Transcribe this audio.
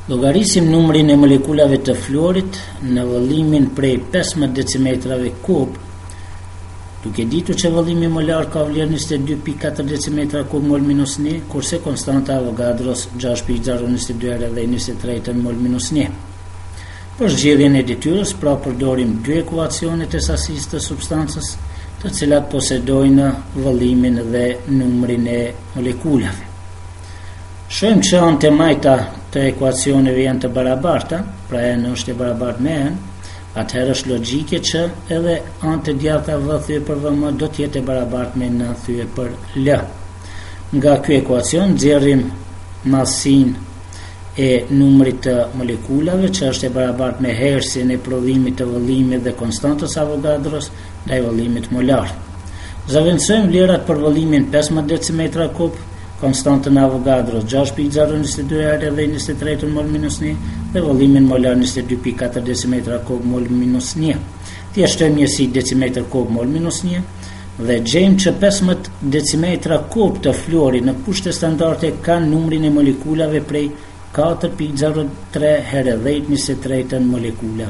Llogarisim numrin e molekulave të fluorit në vëllimin prej 15 decimetrave kub, duke ditur që vëllimi molar ka vlerë 22.4 decimetra kub mol minus 1, kurse konstanta Avogadros 6.022 herë dhe 23 mol minus 1. Për zgjedhjen e detyrës, pra përdorim dy ekuacionet e sasisë të substancës, të cilat posedojnë vëllimin dhe numrin e molekulave. Shohim që anë e majta të ekuacioneve janë të barabarta, pra n është e barabartë me n, atëherë është logjike që edhe anë e djathta v thye për vm do të jetë e barabartë me n thye për l. Nga ky ekuacion nxjerrim masinë e numrit të molekulave, që është e barabartë me hersin e prodhimit të vëllimit dhe konstantës Avogadros ndaj vëllimit molar. Zavendësojmë vlerat për vëllimin 15 decimetra kub, konstantën Avogadros 6.022 herë dhe 23 mol minus 1 dhe vëllimin molar 22.4 decimetra kub mol minus 1. Thjeshtojmë njësi decimetër kub mol minus 1 dhe gjejmë që 15 decimetra kub të fluori në kushte standarde kanë numrin e molekulave prej 4.03 herë dhe 23 molekula.